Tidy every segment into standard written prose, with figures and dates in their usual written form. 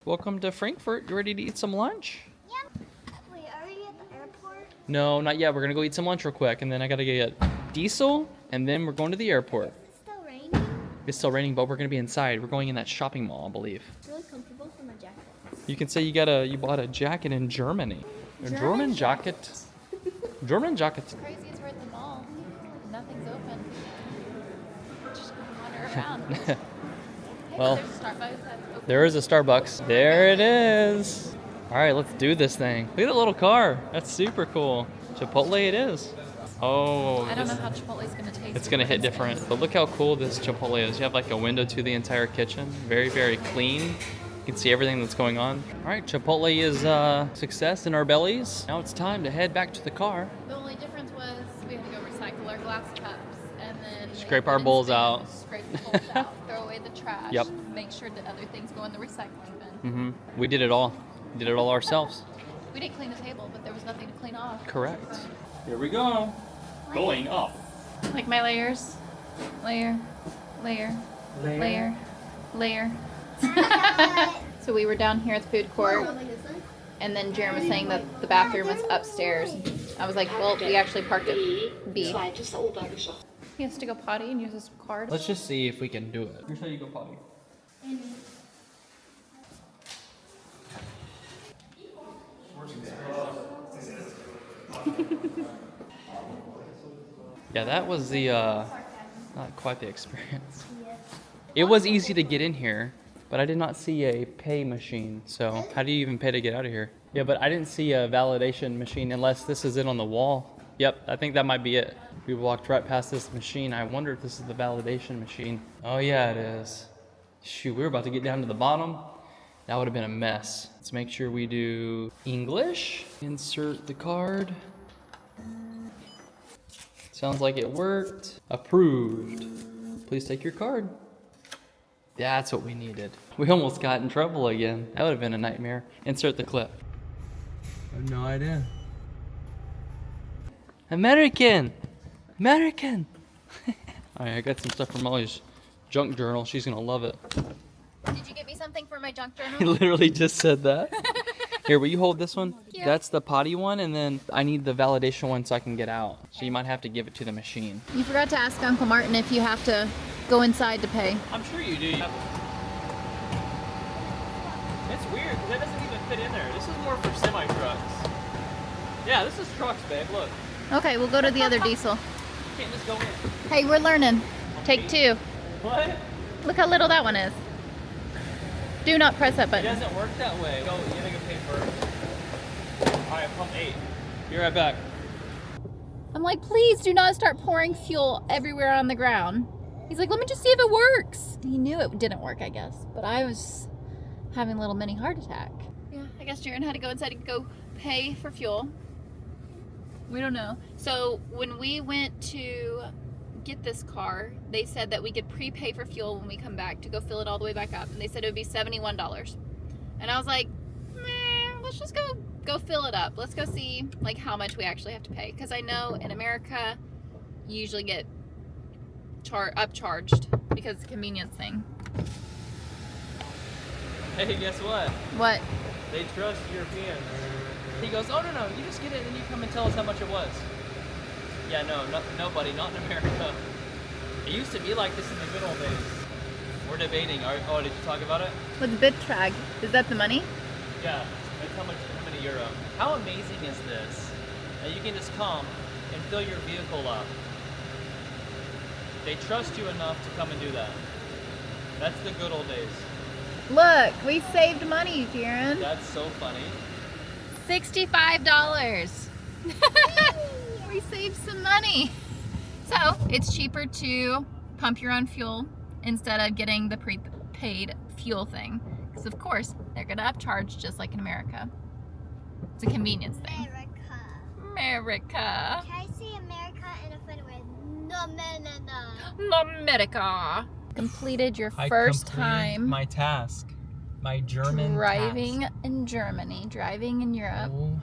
Welcome to Frankfurt. You ready to eat some lunch? Yeah. Wait, are we at the airport? No, not yet. We're gonna go eat some lunch real quick, and then I gotta get diesel, and then we're going to the airport. Is it still raining? It's still raining, but we're gonna be inside. We're going in that shopping mall, I believe. It's really comfortable for my jacket. You can say you bought a jacket in Germany. A German jacket. German jacket. Crazy is we're at the mall. Nothing's open. Just wander around. Hey, Well, there's a Starbucks that's open. there is a Starbucks. There it is. All right, let's do this thing. Look at that little car. That's super cool. Chipotle it is. Oh, I don't know how Chipotle's gonna taste. it's gonna hit different. But look how cool this Chipotle is. You have like a window to the entire kitchen. Very, very clean. You can see everything that's going on. All right, Chipotle is success in our bellies. Now it's time to head back to the car. The only difference was we had to go recycle our glass cups and then Scrape our bowls out. Scrape the bowls out. Throw away the trash. Yep. Make sure that other things go in the recycling bin. We did it all. Did it all ourselves. We didn't clean the table, but there was nothing to clean off. Correct. Here we go. Going up. Like my layers. Layer. Layer. Layer. Layer. So we were down here at the food court, and then Jerem was saying that the bathroom was upstairs. I was like, well, we actually parked at B. He has to go potty and use his card. Let's just see if we can do it. Here's how you go potty. Yeah, that was the not quite the experience. It was easy to get in here, but I did not see a pay machine. So how do you even pay to get out of here? Yeah, but I didn't see a validation machine unless this is it on the wall. Yep, I think that might be it. We walked right past this machine. I wonder if this is the validation machine. Oh yeah, it is. Shoot, we were about to get down to the bottom. That would have been a mess. Let's make sure we do English. Insert the card. Sounds like it worked. Approved. Please take your card. That's what we needed. We almost got in trouble again. That would have been a nightmare. Insert the clip. I have no idea. American! American! Alright, I got some stuff from Molly's junk journal. She's gonna love it. Did you get me something for my junk He journal? literally just said that. Here, will you hold this one? Yeah. That's the potty one, and then I need the validation one so I can get out. So you might have to give it to the machine. You forgot to ask Uncle Martin if you have to go inside to pay. I'm sure you do. It's weird because that doesn't even fit in there. This is more for semi trucks. Yeah, this is trucks, babe. Look, Okay, we'll go to the other diesel. you can't just go in. Hey, we're learning. Take two. What? Look how little that one is. Do not press that It button. doesn't work that way. Go, you gotta go pay first. All right, pump 8. Be right back. I'm like, please do not start pouring fuel everywhere on the ground. He's like, let me just see if it works. He knew it didn't work, I guess. But I was having a little mini heart attack. Yeah, I guess Jaren had to go inside and go pay for fuel. We don't know. So when we went to get this car, they said that we could prepay for fuel when we come back to go fill it all the way back up. And they said it would be $71. And I was like, meh, let's just go fill it up. Let's go see like how much we actually have to pay. Because I know in America, you usually get upcharged because it's a convenience thing. Hey, guess what? What? They trust Europeans. He goes, oh no, you just get it and then you come and tell us how much it was. Yeah, nobody, not in America. It used to be like this in the good old days. We're debating. Oh, did you talk about it? What's Bitrag? Is that the money? Yeah, that's how many euro. How amazing is this? That you can just come and fill your vehicle up. They trust you enough to come and do that. That's the good old days. Look, we saved money, Jaren. That's so funny. $65. We saved some money. So it's cheaper to pump your own fuel instead of getting the prepaid fuel thing. Because of course, they're gonna upcharge just like in America. It's a convenience thing. America. Can I say America in a funny way? No. America. Completed your first time my task. My German driving task. in Germany, driving in Europe. Oh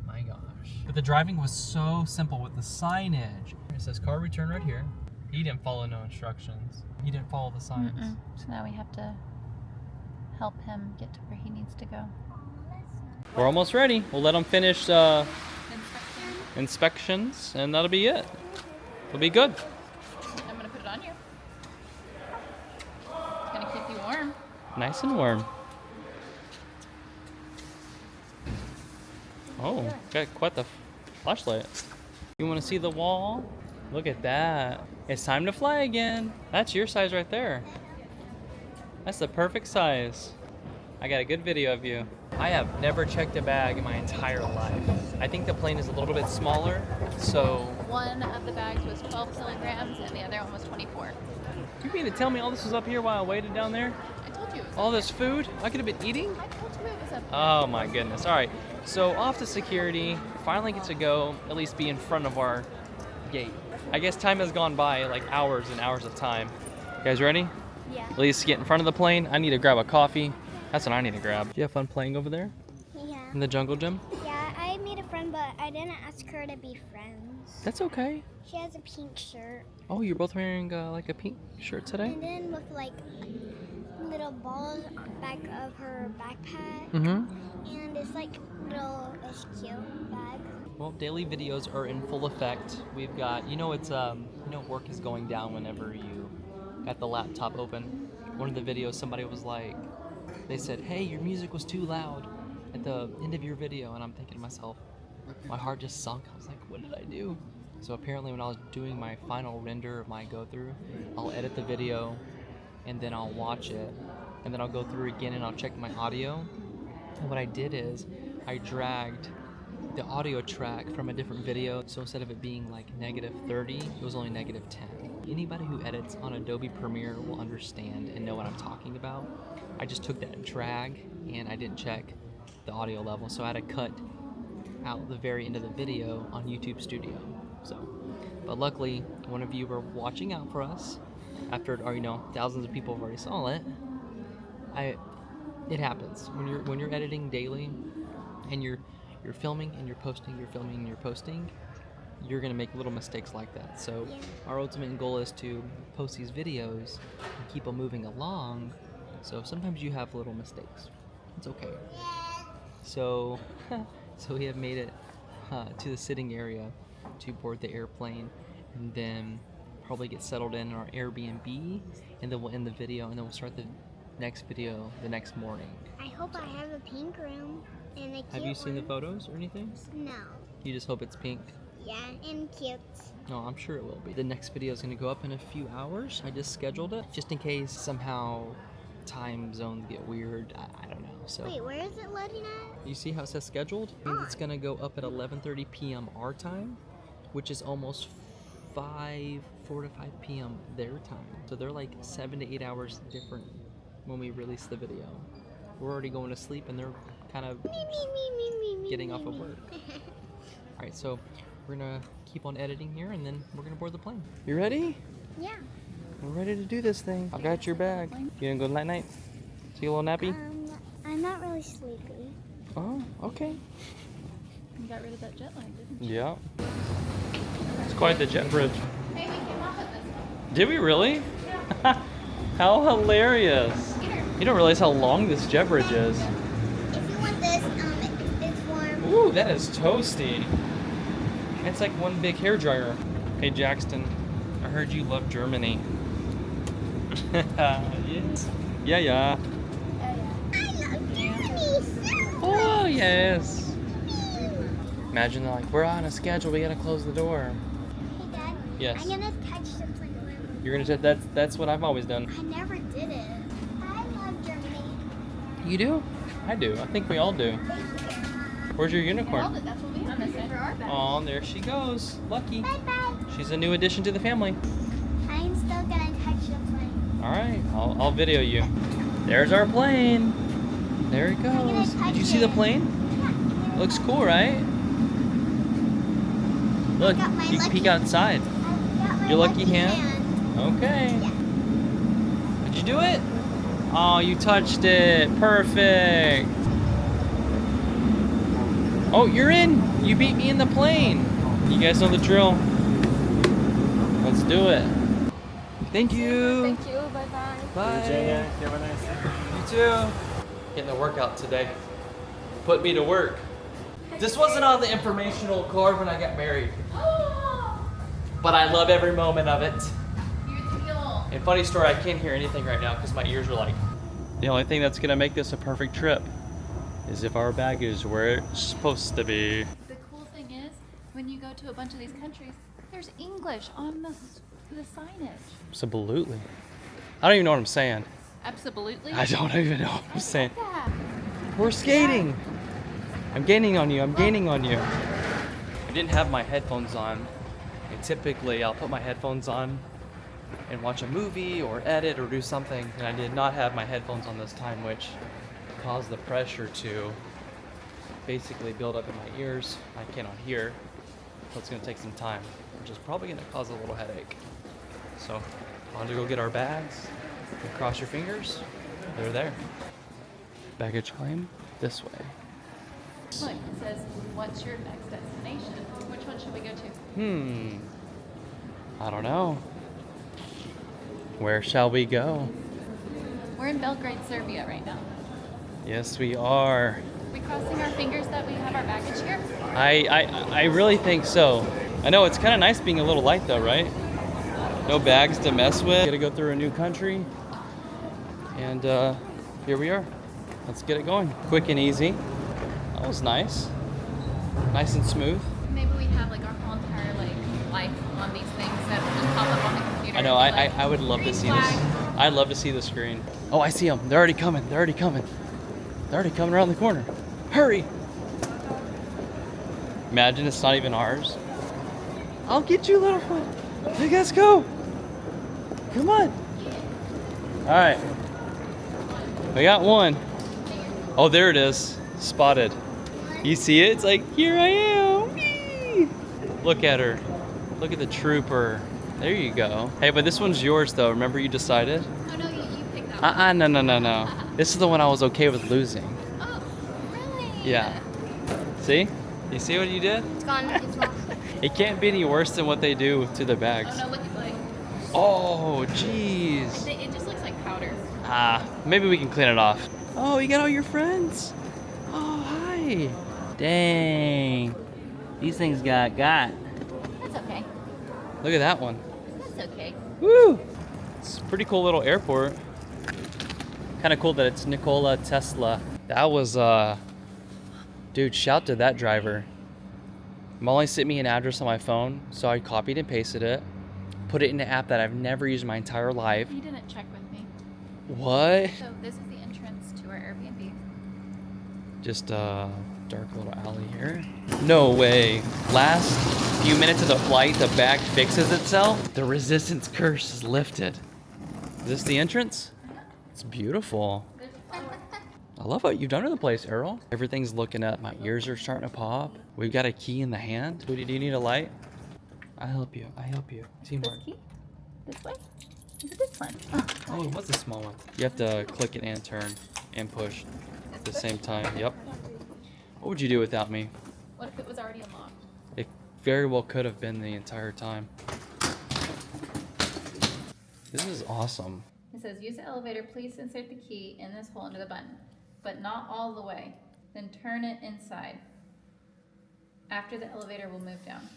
my gosh. But the driving was so simple with the signage. It says car return right here. He didn't follow no instructions. He didn't follow the signs. So now we have to help him get to where he needs to go. We're almost ready. We'll let them finish inspections, and that'll be it. It'll be good. I'm gonna put it on you. It's gonna keep you warm. Nice and warm. Oh, got quite the flashlight. You want to see the wall? Look at that. It's time to fly again. That's your size right there. That's the perfect size. I got a good video of you. I have never checked a bag in my entire life. I think the plane is a little bit smaller, so... One of the bags was 12 kilograms and the other one was 24. You mean to tell me all this was up here while I waited down there? I told you it was All up this food I could have been eating? there. I told you it was up there. Oh my goodness. All right. So off to security. Finally get to go, at least be in front of our gate. I guess time has gone by, like hours and hours of time. You guys ready? Yeah. At least get in front of the plane. I need to grab a coffee. That's what I need to grab. Did you have fun playing over there Yeah. in the jungle gym? Yeah, I made a friend, but I didn't ask her to be friends. That's okay. She has a pink shirt. Oh, you're both wearing like a pink shirt today? And then with like little balls on the back of her backpack. Mm-hmm. And it's like little, it's cute bag. Well, daily videos are in full effect. We've got, it's, work is going down whenever you got the laptop open. One of the videos, somebody was like, they said, hey, your music was too loud at the end of your video. And I'm thinking to myself, my heart just sunk. I was like, what did I do? So apparently when I was doing my final render of my go through, I'll edit the video and then I'll watch it. And then I'll go through again and I'll check my audio. And what I did is I dragged the audio track from a different video. So instead of it being like -30, it was only -10. Anybody who edits on Adobe Premiere will understand and know what I'm talking about. I just took that drag and I didn't check the audio level. So I had to cut out the very end of the video on YouTube Studio. So, but luckily one of you were watching out for us after, thousands of people have already saw it. It happens when you're editing daily and you're filming and you're posting, you're filming and you're posting, you're gonna make little mistakes like that. So our ultimate goal is to post these videos and keep them moving along. So sometimes you have little mistakes. It's okay. So we have made it to the sitting area to board the airplane and then probably get settled in our Airbnb, and then we'll end the video and then we'll start the next video the next morning. I hope I have a pink room and a cute Have you seen the one. photos or anything? No. You just hope it's pink? Yeah, and cute. No, I'm sure it will be. The next video is going to go up in a few hours. I just scheduled it just in case somehow time zones get weird. I don't know. So Wait, where is it loading at? you see how it says scheduled? It means it's going to go up at 11:30 p.m. our time, which is almost 4 to 5 p.m. their time. So they're like 7 to 8 hours different when we release the video. We're already going to sleep and they're kind of getting off of work. All right, so we're gonna keep on editing here and then we're gonna board the plane. You ready? Yeah. We're ready to do this thing. I've got your bag. You gonna go night night? See you a little nappy? I'm not really sleepy. Oh, okay. You got rid of that jet lag, didn't you? Yeah. It's quite the jet bridge. Hey, we came off at this one. Did we really? How hilarious. You don't realize how long this jet bridge is. If you want this, it's warm. Ooh, that is toasty. It's like one big hair dryer. Hey Jackson, I heard you love Germany. Yes. Yeah, yeah. I love Germany. Oh, yes. Imagine they're like, we're on a schedule, we gotta close the door. Hey Dad. Yes. I'm gonna touch the plane. You're gonna that's what I've always done. I never did it. I love Germany. You do? I do. I think we all do. Where's your unicorn? That's what we have missing for our bag. Oh, there she goes. Lucky. Bye bye. She's a new addition to the family. I'm still gonna touch the plane. All right, I'll video you. There's our plane. There it goes. Did you see the plane? Yeah. Looks cool, right? Look, got my you can lucky- peek outside. I've got my Your lucky hand? Okay. Yeah. Did you do it? Oh, you touched it. Perfect. Oh, you're in. You beat me in the plane. You guys know the drill. Let's do it. Thank you. Thank you. Bye-bye. Bye. Virginia, have a nice day. You too. Getting the workout today. Put me to work. This wasn't on the informational card when I got married. But I love every moment of it. And funny story, I can't hear anything right now because my ears are like. The only thing that's gonna make this a perfect trip is if our baggage is where it's supposed to be. The cool thing is, when you go to a bunch of these countries, there's English on the signage. Absolutely. I don't even know what I'm saying. Absolutely. I don't even know what I'm saying. Yeah. We're skating. I'm gaining on you. I'm gaining on you. I didn't have my headphones on. And typically I'll put my headphones on and watch a movie or edit or do something. And I did not have my headphones on this time, which caused the pressure to basically build up in my ears. I cannot hear. So it's gonna take some time, which is probably gonna cause a little headache. So on to go get our bags. And cross your fingers. They're there. Baggage claim this way. Look, it says, what's your next destination? Which one should we go to? I don't know. Where shall we go? We're in Belgrade, Serbia right now. Yes, we are. Are we crossing our fingers that we have our baggage here? I really think so. I know it's kind of nice being a little light though, right? No bags to mess with. Gotta go through a new country. And here we are. Let's get it going. Quick and easy. That was nice. Nice and smooth. Maybe we have like our whole entire life on these things that just pop up on the computer. I know, I would love to see this. I'd love to see the screen. Oh, I see them. They're already coming. They're already coming. They're already coming around the corner. Hurry! Imagine it's not even ours. I'll get you, Littlefoot. Hey, let's go. Come on. All right. We got one. Oh, there it is. Spotted. You see it? It's like, here I am. Whee! Look at her. Look at the trooper. There you go. Hey, but this one's yours, though. Remember you decided? Oh, no, you picked that one. No. This is the one I was okay with losing. Oh, really? Yeah. See? You see what you did? It's gone. It's lost. It can't be any worse than what they do to the bags. Oh, no, look at like. Oh, jeez. It just looks like powder. Maybe we can clean it off. Oh, you got all your friends. Oh, hi. Dang. These things got. That's okay. Look at that one. That's okay. Woo! It's a pretty cool little airport. Kind of cool that it's Nikola Tesla. That was, dude, shout to that driver. Molly sent me an address on my phone, so I copied and pasted it, put it in an app that I've never used in my entire life. You didn't check with me. What? So this is the entrance to our Airbnb. Just a dark little alley here. No way. Last few minutes of the flight, the bag fixes itself. The resistance curse is lifted. Is this the entrance? It's beautiful. I love what you've done to the place, Errol. Everything's looking up. My ears are starting to pop. We've got a key in the hand. Do you need a light? I'll help you. Teamwork. This key? This way? Is it this one? Oh, it was a small one. You have to click it and turn and push at the same time. Yep. What would you do without me? What if it was already unlocked? It very well could have been the entire time. This is awesome. It says, use the elevator. Please insert the key in this hole under the button, but not all the way. Then turn it inside. After the elevator will move down.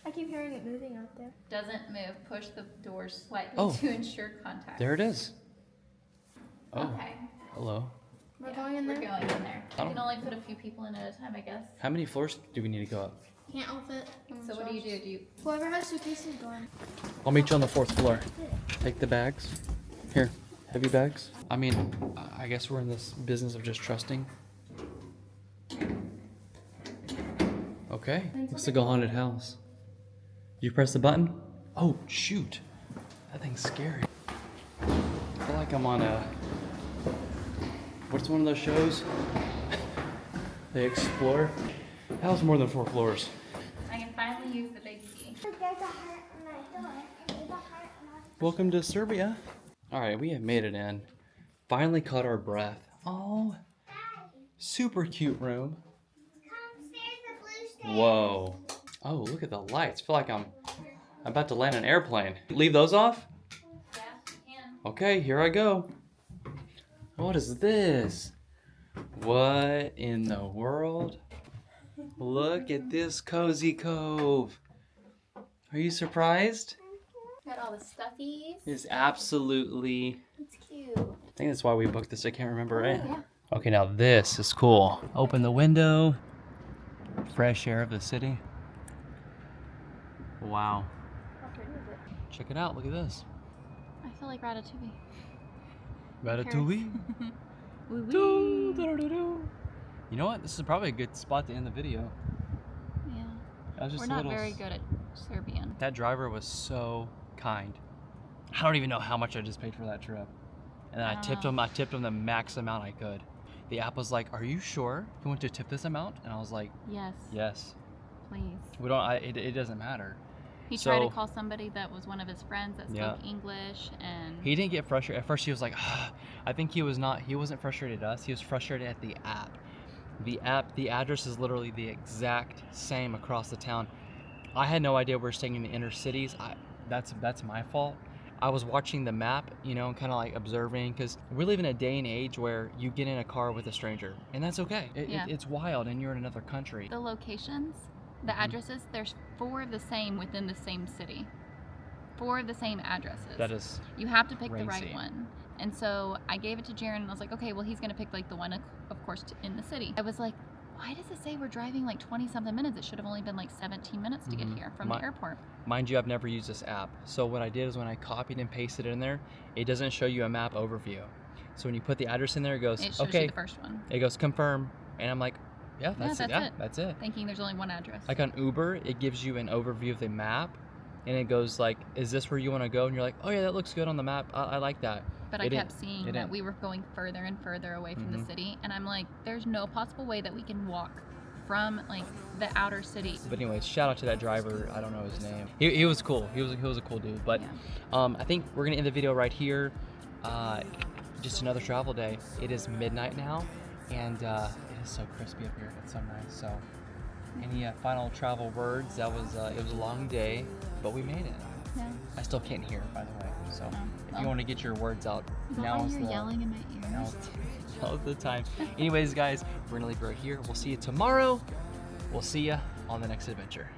I keep hearing it moving out there. Doesn't move. Push the doors slightly Oh. to ensure contact. There it is. Oh, Okay. hello. We're going in We're there? going in there. I You can don't- only put a few people in at a time, I guess. How many floors do we need to go up? Can't all fit. So what do you do? Do you Whoever has suitcases going. I'll meet you on the 4th floor. Take the bags. Here, heavy bags. I mean, I guess we're in this business of just trusting. Okay, looks like a haunted house. You press the button? Oh, shoot. That thing's scary. I feel like I'm on a... What's one of those shows? They explore. That was more than 4 floors. I can finally use the big key. There's a heart on my door. There's a heart on my Welcome to Serbia. All right, we have made it in. Finally caught our breath. Oh, super cute room. Come stairs, the blue stairs. Whoa. Oh, look at the lights. I feel like I'm about to land an airplane. Leave those off? Yeah, you can. Okay, here I go. What is this? What in the world? Look at this cozy cove. Are you surprised? Got all the stuffies. It's absolutely... It's cute. I think that's why we booked this. I can't remember, right? Yeah. Okay, now this is cool. Open the window. Fresh air of the city. Wow. How pretty is it? Check it out. Look at this. I feel like Ratatouille. Ratatouille. Woo wee. Doo, doo, doo, doo. You know what? This is probably a good spot to end the video. Yeah. That was just We're a not little... very good at Serbian. That driver was so kind. I don't even know how much I just paid for that trip. And then I tipped him the max amount I could. The app was like, "Are you sure you want to tip this amount?" And I was like, Yes. "Yes." Please. We don't. It doesn't matter. He So- tried to call somebody that was one of his friends that spoke Yeah. English, and He didn't get frustrated. At first, he was like, I think he wasn't frustrated at us. He was frustrated at the app. The address is literally the exact same across the town. I had no idea we were staying in the inner cities. That's my fault. I was watching the map, you know, and kind of like observing, because we live in a day and age where you get in a car with a stranger, and that's okay. Yeah. It's wild, and you're in another country. the locations, the addresses, there's 4 of the same within the same city. 4 of the same addresses. That is You have to pick the crazy. right one. And so I gave it to Jaron, and I was like, okay, well, he's going to pick like the one, of course, in the city. I was like, why does it say we're driving like 20-something minutes? It should have only been like 17 minutes to get here from the airport. Mind you, I've never used this app. So what I did is when I copied and pasted it in there, it doesn't show you a map overview. So when you put the address in there, it goes, It shows okay, you the first one. it goes confirm. And I'm like, yeah, that's it. that's Yeah, it. that's it. Thinking there's only one address. Like on Uber, it gives you an overview of the map. And it goes like, is this where you want to go? And you're like, oh yeah, that looks good on the map. I like that. But It I didn't- kept seeing it that didn't. we were going further and further away from the city. And I'm like, there's no possible way that we can walk from like the outer city. But anyways, shout out to that driver. I don't know his name. He was cool. He was a cool dude. But Yeah. I think we're gonna end the video right here. Just another travel day. It is midnight now, and it is so crispy up here. It's so nice. So, any final travel words? It was a long day, but we made it. Yeah. I still can't hear, by the way. So, if well. you want to get your words out, Is that now why is you're the yelling in my ears? now's the time. Anyways, guys, we're gonna leave it right here. We'll see you tomorrow. We'll see you on the next adventure.